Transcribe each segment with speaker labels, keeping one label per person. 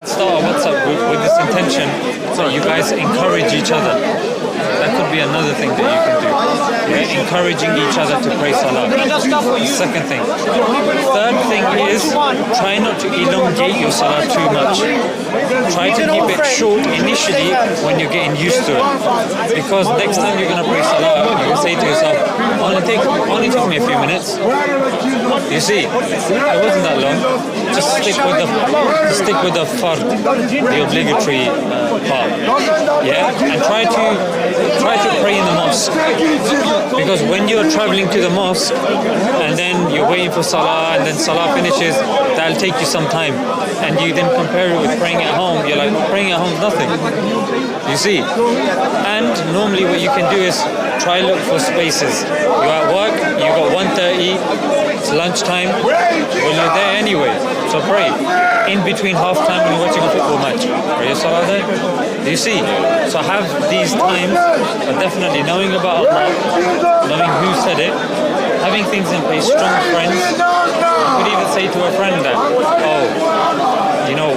Speaker 1: Start a WhatsApp group with this intention so you guys encourage each other. That could be another thing that you can do. Yeah? Encouraging each other to pray salah. Second thing. Third thing is try not to elongate your salah too much. Try to keep it short initially when you're getting used to it. Because next time you're going to pray salah, you can say to yourself, only take me a few minutes. You see, it wasn't that long. Just stick with the fard, the obligatory part. Yeah, and try to pray in the mosque, because when you're traveling to the mosque and then you're waiting for salah and then salah finishes, that'll take you some time, and you then compare it with praying at home. You're like, praying at home is nothing. You see, and normally what you can do is try look for spaces. You're at work, you got 1:30, it's lunchtime, well you're there anyway, so pray. In between half time when you're watching a football match, pray your salah there. Do you see? So have these times, but definitely knowing about Allah, knowing who said it, having things in place, strong friends. You could even say to a friend that,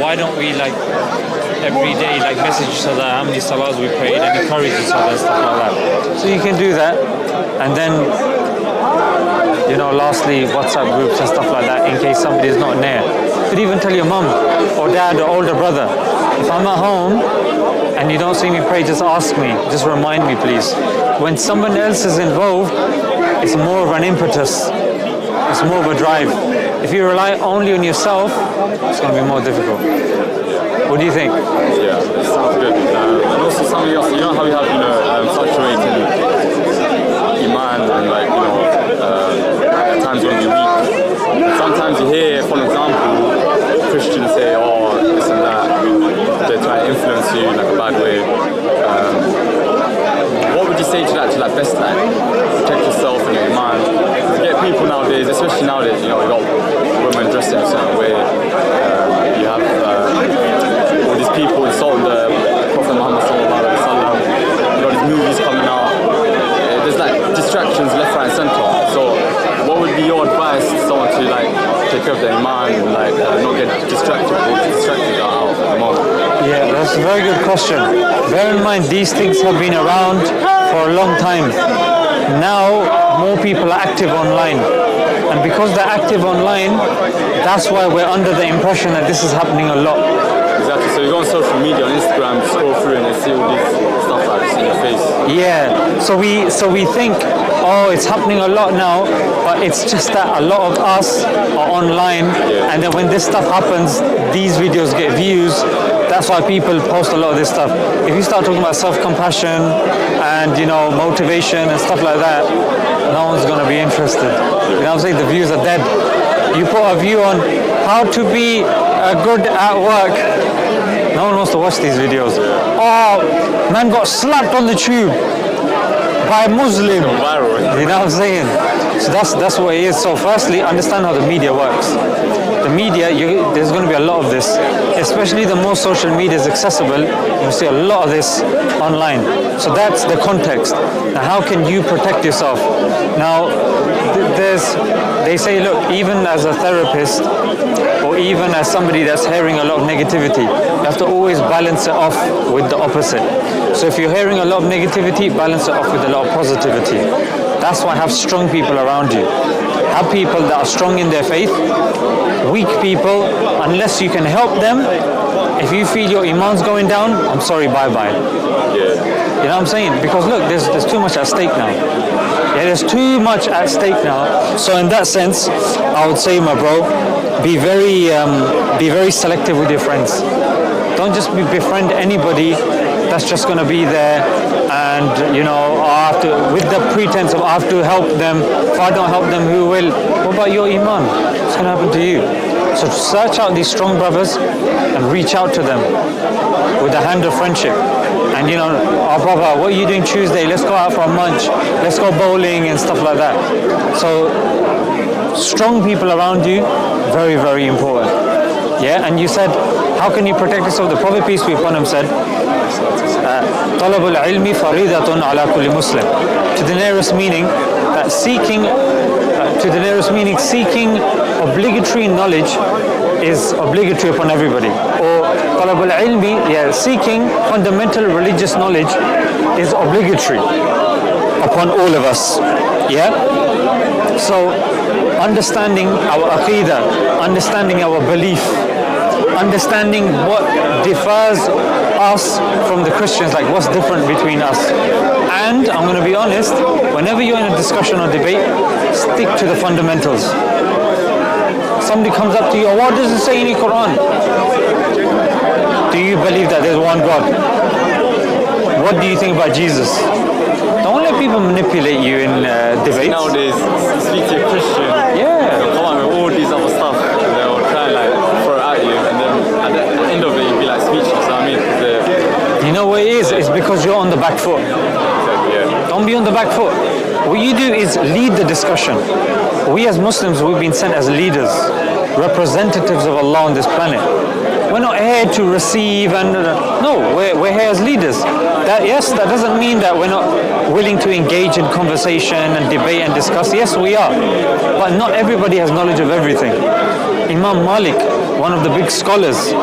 Speaker 1: why don't we every day message each other how many salahs we prayed and encourage each other and stuff like that. So you can do that, and then lastly, WhatsApp groups and stuff like that in case somebody is not near. You could even tell your mum or dad or older brother, if I'm at home and you don't see me pray, just ask me, just remind me please. When someone else is involved, it's more of an impetus, it's more of a drive. If you rely only on yourself, it's going to be more difficult. What do you think?
Speaker 2: Yeah, that sounds good. And also something else, how we have fluctuating iman and at times when you're weak. Sometimes you hear, for example, Christians say, this and that, they're trying to influence you in a bad way. What would you say to that best protect yourself and your iman? Because you get people nowadays, especially nowadays, we got women dressed in a certain way. You have all these people insulting the Prophet Muhammad sallallahu alaihi wasallam. You got these movies coming out. There's distractions left, right, and centre. So, what would be your advice to someone to take care of their iman and not get distracted out at the moment?
Speaker 1: Yeah, that's a very good question. Bear in mind, these things have been around for a long time. Now, more people are active online. And because they're active online, that's why we're under the impression that this is happening a lot.
Speaker 2: Exactly. So you go on social media, on Instagram, scroll through and you see all this stuff like this in your face.
Speaker 1: Yeah. So we think, it's happening a lot now, but it's just that a lot of us are online, and then when this stuff happens, these videos get views. That's why people post a lot of this stuff. If you start talking about self-compassion and motivation and stuff like that, no one's going to be interested. You know what I'm saying? The views are dead. You put a view on how to be good at work, no one wants to watch these videos. Man got slapped on the tube by a Muslim. You know what I'm saying? So that's what it is. So firstly, understand how the media works. The media, there's going to be a lot of this, especially the more social media is accessible, you'll see a lot of this online. So that's the context. Now, how can you protect yourself? Now, they say, look, even as a therapist, or even as somebody that's hearing a lot of negativity, you have to always balance it off with the opposite. So if you're hearing a lot of negativity, balance it off with a lot of positivity. That's why have strong people around you. Have people that are strong in their faith. Weak people, unless you can help them, if you feel your iman's going down, I'm sorry, bye-bye. You know what I'm saying? Because look, there's too much at stake now. Yeah, there's too much at stake now. So in that sense, I would say, my bro, be very selective with your friends. Don't just befriend anybody that's just going to be there and with the pretense of I have to help them. If I don't help them, who will? What about your iman? What's going to happen to you? So search out these strong brothers and reach out to them with the hand of friendship. And brother, what are you doing Tuesday? Let's go out for a munch. Let's go bowling and stuff like that. So strong people around you, very, very important. Yeah, and you said, how can you protect yourself? The Prophet, peace be upon him, said, طلب العلم فريضة على كل مسلم. To the nearest meaning, that seeking obligatory knowledge is obligatory upon everybody. Or Talab al-ilmi, seeking fundamental religious knowledge is obligatory upon all of us. So understanding our aqidah, understanding our belief, understanding what differs us from the Christians, like what's different between us. And I'm going to be honest, whenever you're in a discussion or debate, stick to the fundamentals. Somebody comes up to you, what does it say in the Quran? Do you believe that there's one God? What do you think about Jesus? Don't let people manipulate you in debates.
Speaker 2: Nowadays, speak to a Christian. They'll come out with all these other stuff. They'll try and like throw it at you, and then at the end of it, you'll be like speechless. I mean,
Speaker 1: you know what it is? It's because you're on the back foot. Don't be on the back foot. What you do is lead the discussion. We as Muslims, we've been sent as leaders, representatives of Allah on this planet. We're not here to receive and no, we're here as leaders. That doesn't mean that we're not willing to engage in conversation and debate and discuss. Yes, we are. But not everybody has knowledge of everything. Imam Malik, one of the big scholars,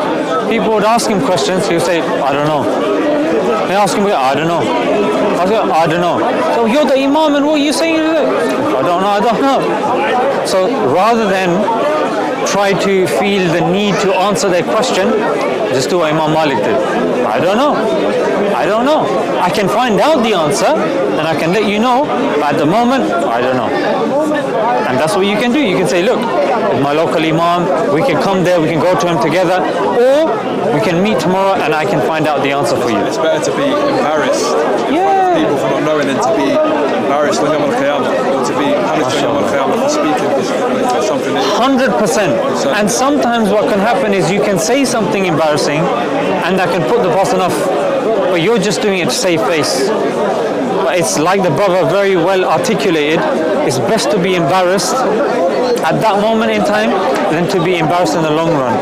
Speaker 1: people would ask him questions, he would say, I don't know. They ask him, I don't know. I don't know. So you're the Imam and what are you saying? I don't know. So rather than try to feel the need to answer their question, just do what Imam Malik did. I don't know. I can find out the answer and I can let you know, but at the moment, I don't know. And that's what you can do. You can say, look, with my local Imam, we can come there, we can go to him together, or we can meet tomorrow and I can find out the answer for you.
Speaker 3: It's better to be embarrassed in front of people for not knowing than to be embarrassed on Yawm al-Qiyamah, or to be punished on Yawm al-Qiyamah for speaking for something.
Speaker 1: 100%. And sometimes what can happen is you can say something embarrassing and that can put the person off, but you're just doing it to save face. But it's like the brother very well articulated, it's best to be embarrassed at that moment in time than to be embarrassed in the long run.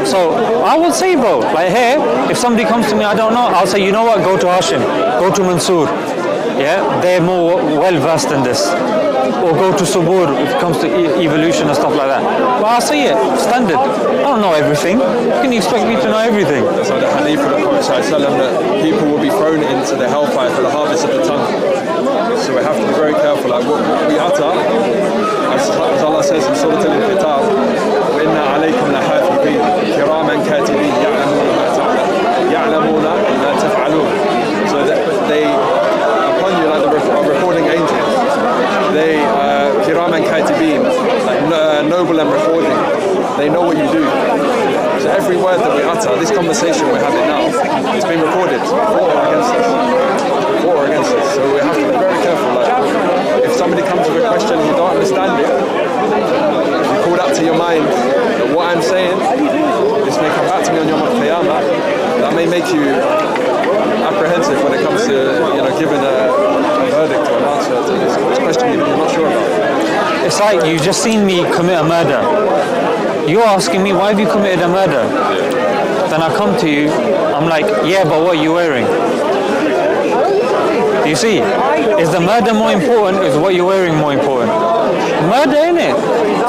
Speaker 1: So I would say, bro, like here, if somebody comes to me, I don't know, I'll say, you know what, go to Hashim, go to Mansoor. They're more well versed in this. Or go to Subur if it comes to evolution and stuff like that. But I'll say it, standard. I don't know everything. You can expect me to know everything.
Speaker 3: So the hadith of the Prophet that people will be thrown into the hellfire for the harvest of the tongue. So we have to be very careful. Like what we utter, as Allah says in Surah Al-Infitar, وَإِنَّا عَلَيْكُمْ لَحَافِظِينَ كِرَامًا كَاتِبِينَ يَعْلَمُونَ مَا تَفْعَلُونَ. So that they, upon you, like the recording angels, they kiraman katibin, like noble and recording. They know what you do. So every word that we utter, this conversation we're having now, it's been recorded for or against us. So we have to be very careful. Like, if somebody comes with a question and you don't understand it, if you call that to your mind that what I'm saying, this may come back to me on Yawm al-Qiyamah, that may make you apprehensive when it comes to giving a verdict or an answer to this question you're not sure about.
Speaker 1: It's like you've just seen me commit a murder. You're asking me, why have you committed a murder? Then I come to you, I'm like, yeah, but what are you wearing? Do you see? Is the murder more important? Is what you're wearing more important? Murder, innit?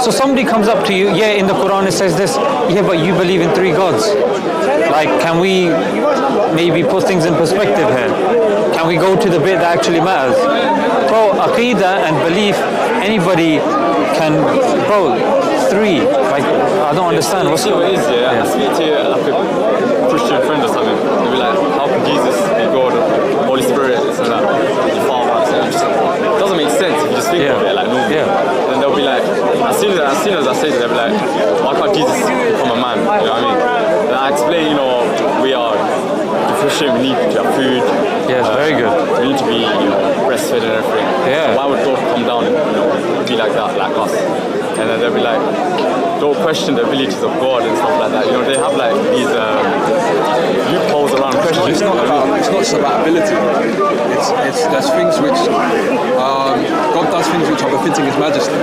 Speaker 1: So somebody comes up to you, in the Quran it says this, but you believe in 3 gods. Like, can we maybe put things in perspective here? Can we go to the bit that actually matters? Bro, aqidah and belief, anybody can, 3. Like, I don't understand. What's
Speaker 2: what it is, I speak to like a Christian friend or something, they'll be like, how can Jesus be God, Holy Spirit, this and that, the Father, it doesn't make sense if you just think of it like normal. Then they'll be like, as soon as I say that, they'll be like, why can't Jesus become a man? You know what I mean? Then I explain, we are Christian, we need to have food.
Speaker 1: Yes, very good.
Speaker 2: We need to be, breastfed and everything.
Speaker 1: Yeah.
Speaker 2: So why would God come down and be like that, like us? And then they'll be like, don't question the abilities of God and stuff like that. They have like these loopholes around questioning.
Speaker 3: It's not just about ability. There's things which God does things which are befitting His Majesty.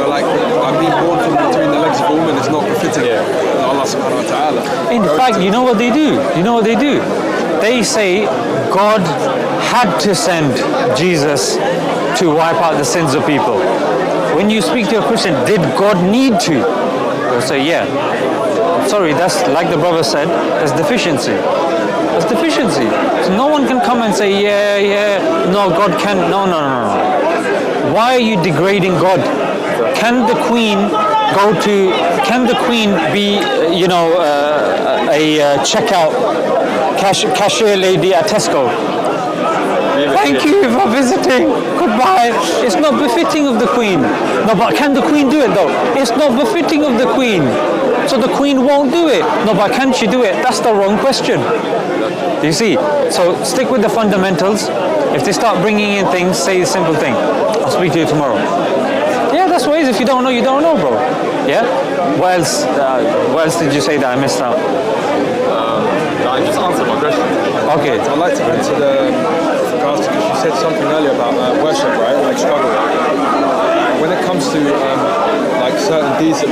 Speaker 3: Like I'm being born from between the legs of a woman is not befitting Allah subhanahu wa ta'ala.
Speaker 1: In fact, you know what they do? They say God had to send Jesus to wipe out the sins of people. When you speak to a Christian, did God need to? They'll say, sorry, that's like the brother said, that's deficiency. That's deficiency. So no one can come and say, no, God can't. No. Why are you degrading God? Can the queen can the queen be, a checkout cashier lady at Tesco? Thank you for visiting. Goodbye. It's not befitting of the queen. No, but can the queen do it though? It's not befitting of the queen. So the queen won't do it. No, but can she do it? That's the wrong question. Do you see? So stick with the fundamentals. If they start bringing in things, say the simple thing. I'll speak to you tomorrow. Yeah, that's what it is. If you don't know, you don't know, bro. Yeah? What else did you say that I missed out?
Speaker 2: I just answered my question.
Speaker 1: Okay.
Speaker 3: I'd like to go into because you said something earlier about worship, right? Like struggle. When it comes to like certain deeds that